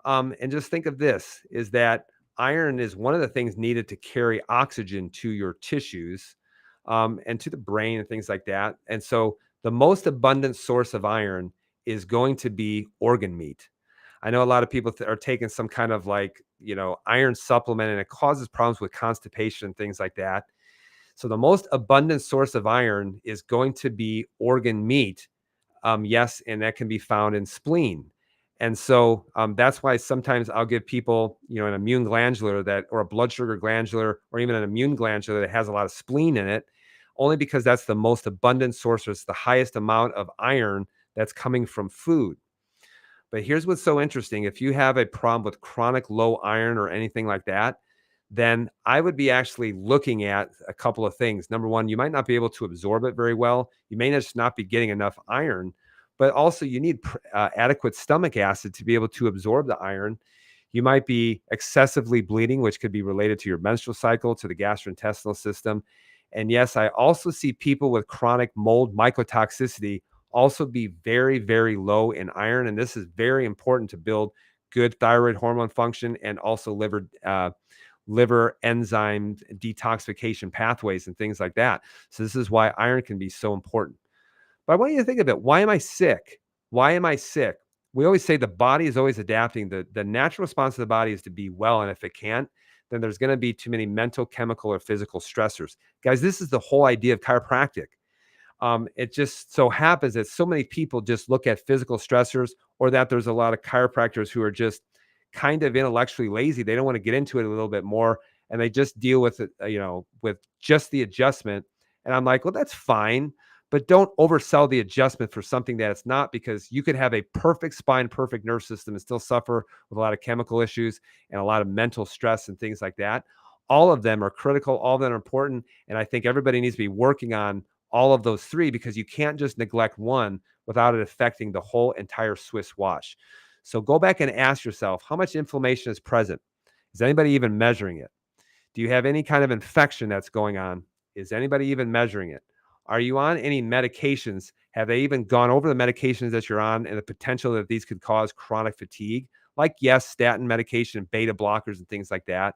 [SPEAKER 1] And just think of this, is that iron is one of the things needed to carry oxygen to your tissues. and to the brain and things like that. And so the most abundant source of iron is going to be organ meat. I know a lot of people are taking some kind of like, iron supplement, and it causes problems with constipation and things like that. So the most abundant source of iron is going to be organ meat. Yes, and that can be found in spleen. And so that's why sometimes I'll give people, an immune glandular or a blood sugar glandular, or even an immune glandular that has a lot of spleen in it, only because that's the most abundant source. It's the highest amount of iron that's coming from food. But here's what's so interesting. If you have a problem with chronic low iron or anything like that, then I would be actually looking at a couple of things. Number one, you might not be able to absorb it very well. You may just not be getting enough iron, but also you need adequate stomach acid to be able to absorb the iron. You might be excessively bleeding, which could be related to your menstrual cycle, to the gastrointestinal system. And yes, I also see people with chronic mold mycotoxicity also be very, very low in iron. And this is very important to build good thyroid hormone function, and also liver enzyme detoxification pathways and things like that. So this is why iron can be so important. But I want you to think of it. Why am I sick? Why am I sick? We always say the body is always adapting. The natural response of the body is to be well. And if it can't, then there's going to be too many mental, chemical, or physical stressors. Guys, this is the whole idea of chiropractic. It just so happens that so many people just look at physical stressors, or that there's a lot of chiropractors who are just kind of intellectually lazy. They don't want to get into it a little bit more, and they just deal with it, with just the adjustment. And I'm like, well, that's fine, but don't oversell the adjustment for something that it's not, because you could have a perfect spine, perfect nerve system, and still suffer with a lot of chemical issues and a lot of mental stress and things like that. All of them are critical. All of them are important. And I think everybody needs to be working on all of those three, because you can't just neglect one without it affecting the whole entire Swiss wash. So go back and ask yourself, how much inflammation is present? Is anybody even measuring it? Do you have any kind of infection that's going on? Is anybody even measuring it? Are you on any medications? Have they even gone over the medications that you're on, and the potential that these could cause chronic fatigue? Like, yes, statin medication, beta blockers, and things like that.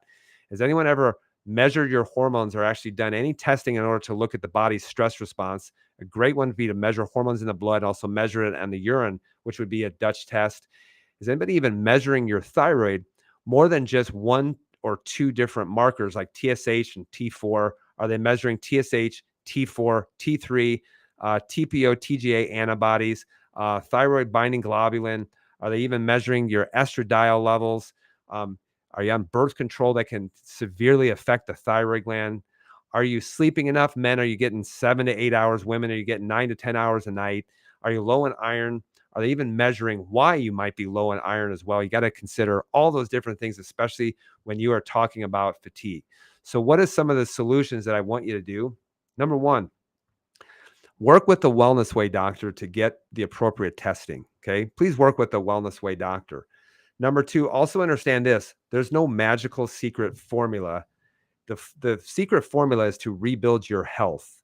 [SPEAKER 1] Has anyone ever measured your hormones, or actually done any testing in order to look at the body's stress response? A great one would be to measure hormones in the blood, and also measure it on the urine, which would be a Dutch test. Is anybody even measuring your thyroid more than just one or two different markers like TSH and T4? Are they measuring TSH, T4, T3, TPO, TGA antibodies, thyroid binding globulin? Are they even measuring your estradiol levels? Are you on birth control that can severely affect the thyroid gland? Are you sleeping enough? Men, are you getting 7 to 8 hours? Women, are you getting 9 to 10 hours a night? Are you low in iron? Are they even measuring why you might be low in iron as well? You got to consider all those different things, especially when you are talking about fatigue. So what are some of the solutions that I want you to do? Number one, work with the Wellness Way doctor to get the appropriate testing. Okay. Please work with the Wellness Way doctor. Number two, also understand this: there's no magical secret formula. The secret formula is to rebuild your health.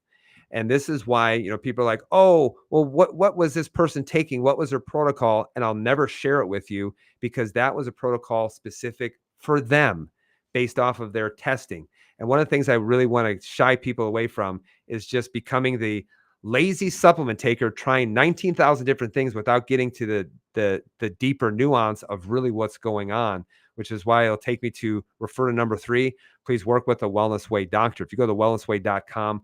[SPEAKER 1] And this is why, people are like, oh, well, what was this person taking? What was their protocol? And I'll never share it with you, because that was a protocol specific for them based off of their testing. And one of the things I really want to shy people away from is just becoming the lazy supplement taker, trying 19,000 different things without getting to the deeper nuance of really what's going on, which is why it'll take me to refer to number three. Please work with a Wellness Way doctor. If you go to wellnessway.com,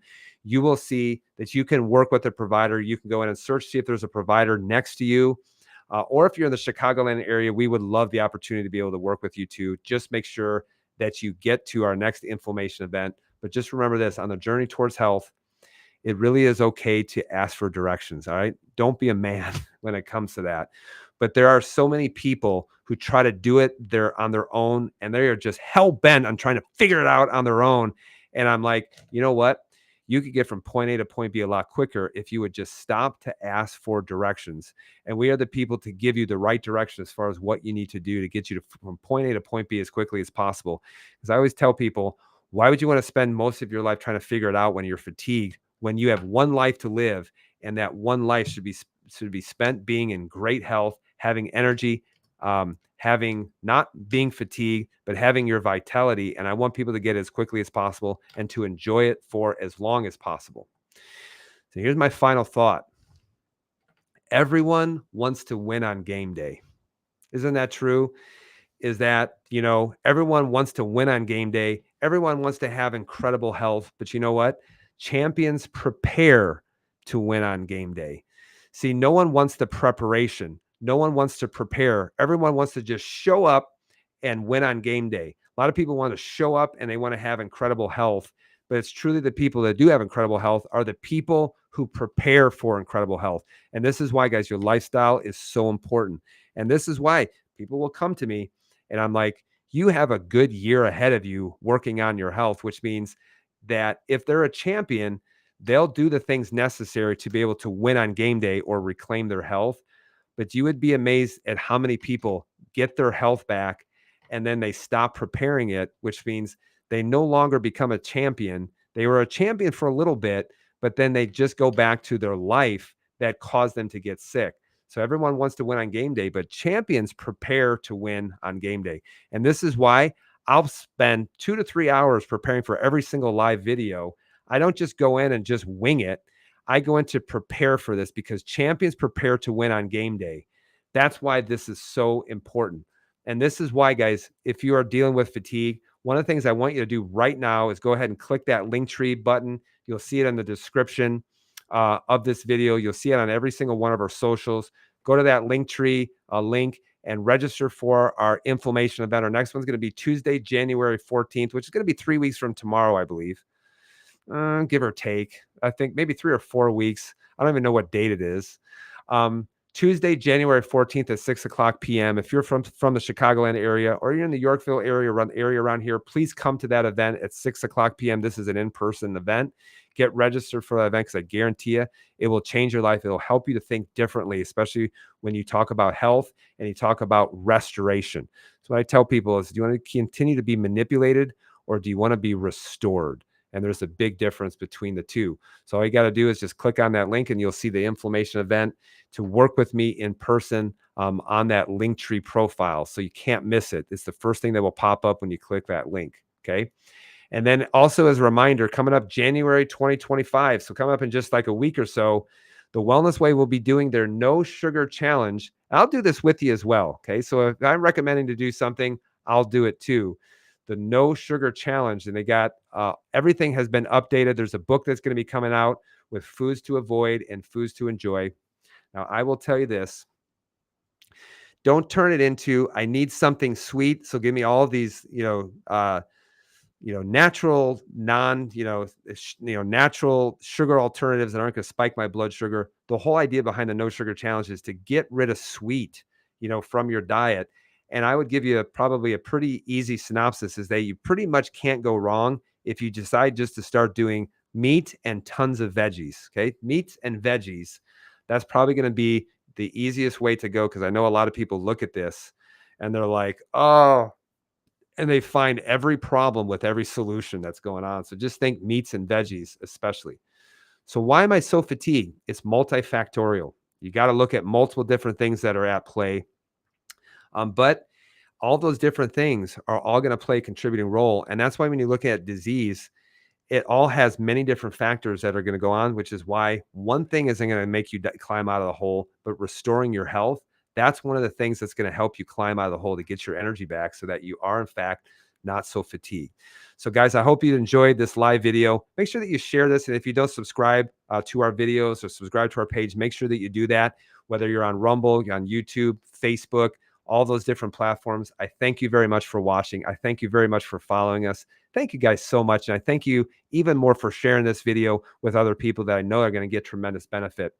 [SPEAKER 1] you will see that you can work with a provider. You can go in and search, see if there's a provider next to you. Or if you're in the Chicagoland area, we would love the opportunity to be able to work with you too. Just make sure that you get to our next inflammation event. But just remember this: on the journey towards health, it really is okay to ask for directions. All right. Don't be a man when it comes to that. But there are so many people who try to do it on their own, and they are just hell bent on trying to figure it out on their own. And I'm like, you know what? You could get from point A to point B a lot quicker if you would just stop to ask for directions. And we are the people to give you the right direction as far as what you need to do to get you from point A to point B as quickly as possible. Because I always tell people, why would you want to spend most of your life trying to figure it out when you're fatigued, when you have one life to live, and that one life should be spent being in great health, having energy, having not being fatigued, but having your vitality. And I want people to get it as quickly as possible and to enjoy it for as long as possible. So here's my final thought. Everyone wants to win on game day. Isn't that true? Is that, everyone wants to win on game day. Everyone wants to have incredible health. But you know what? Champions prepare to win on game day. See, no one wants the preparation. No one wants to prepare. Everyone wants to just show up and win on game day. A lot of people want to show up and they want to have incredible health. But it's truly the people that do have incredible health are the people who prepare for incredible health. And this is why, guys, your lifestyle is so important. And this is why people will come to me and I'm like, you have a good year ahead of you working on your health, which means that if they're a champion, they'll do the things necessary to be able to win on game day or reclaim their health. But you would be amazed at how many people get their health back and then they stop preparing it, which means they no longer become a champion. They were a champion for a little bit, but then they just go back to their life that caused them to get sick. So everyone wants to win on game day, but champions prepare to win on game day. And this is why I'll spend 2 to 3 hours preparing for every single live video. I don't just go in and just wing it. I go in to prepare for this because champions prepare to win on game day. That's why this is so important. And this is why, guys, if you are dealing with fatigue, one of the things I want you to do right now is go ahead and click that Linktree button. You'll see it in the description of this video. You'll see it on every single one of our socials. Go to that Linktree link and register for our inflammation event. Our next one's going to be Tuesday, January 14th, which is going to be 3 weeks from tomorrow, I believe. Give or take. I think maybe 3 or 4 weeks. I don't even know what date it is. Tuesday, January 14th at 6 o'clock p.m. If you're from the Chicagoland area or you're in the Yorkville area around here, please come to that event at 6 o'clock p.m. This is an in-person event. Get registered for that event because I guarantee you it will change your life. It'll help you to think differently, especially when you talk about health and you talk about restoration. So what I tell people is, do you want to continue to be manipulated or do you want to be restored? And there's a big difference between the two. So all you got to do is just click on that link and you'll see the inflammation event to work with me in person on that Linktree profile. So you can't miss it. It's the first thing that will pop up when you click that link. Okay. And then also as a reminder, coming up January 2025. So coming up in just like a week or so, the Wellness Way will be doing their no sugar challenge. I'll do this with you as well. Okay. So if I'm recommending to do something, I'll do it too. The no sugar challenge. And they got everything has been updated. There's a book that's going to be coming out with foods to avoid and foods to enjoy. Now, I will tell you this. Don't turn it into, I need something sweet. So give me all of these, natural, natural sugar alternatives that aren't going to spike my blood sugar. The whole idea behind the no sugar challenge is to get rid of sweet, from your diet. And I would give you probably a pretty easy synopsis is that you pretty much can't go wrong if you decide just to start doing meat and tons of veggies. Okay. Meats and veggies. That's probably going to be the easiest way to go. Cause I know a lot of people look at this and they're like, oh, and they find every problem with every solution that's going on. So just think meats and veggies, especially. So why am I so fatigued? It's multifactorial. You got to look at multiple different things that are at play. But all those different things are all going to play a contributing role. And that's why when you look at disease, it all has many different factors that are going to go on, which is why one thing isn't going to make you climb out of the hole, but restoring your health. That's one of the things that's going to help you climb out of the hole to get your energy back so that you are, in fact, not so fatigued. So guys, I hope you enjoyed this live video. Make sure that you share this. And if you don't subscribe to our videos or subscribe to our page, make sure that you do that, whether you're on Rumble, you're on YouTube, Facebook, all those different platforms. I thank you very much for watching. I thank you very much for following us. Thank you guys so much. And I thank you even more for sharing this video with other people that I know are going to get tremendous benefit.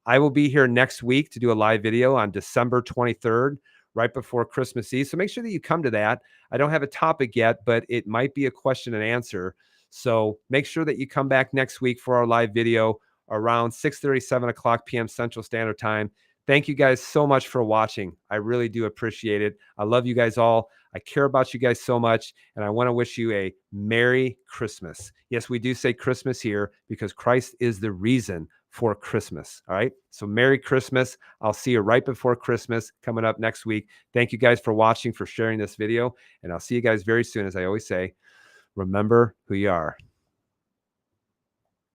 [SPEAKER 1] I will be here next week to do a live video on December 23rd, right before Christmas Eve. So make sure that you come to that. I don't have a topic yet, but it might be a question and answer. So make sure that you come back next week for our live video around 6:30, 7 o'clock p.m. Central Standard Time. Thank you guys so much for watching. I really do appreciate it. I love you guys all. I care about you guys so much. And I want to wish you a Merry Christmas. Yes, we do say Christmas here because Christ is the reason for Christmas. All right. So Merry Christmas. I'll see you right before Christmas coming up next week. Thank you guys for watching, for sharing this video. And I'll see you guys very soon. As I always say, remember who you are.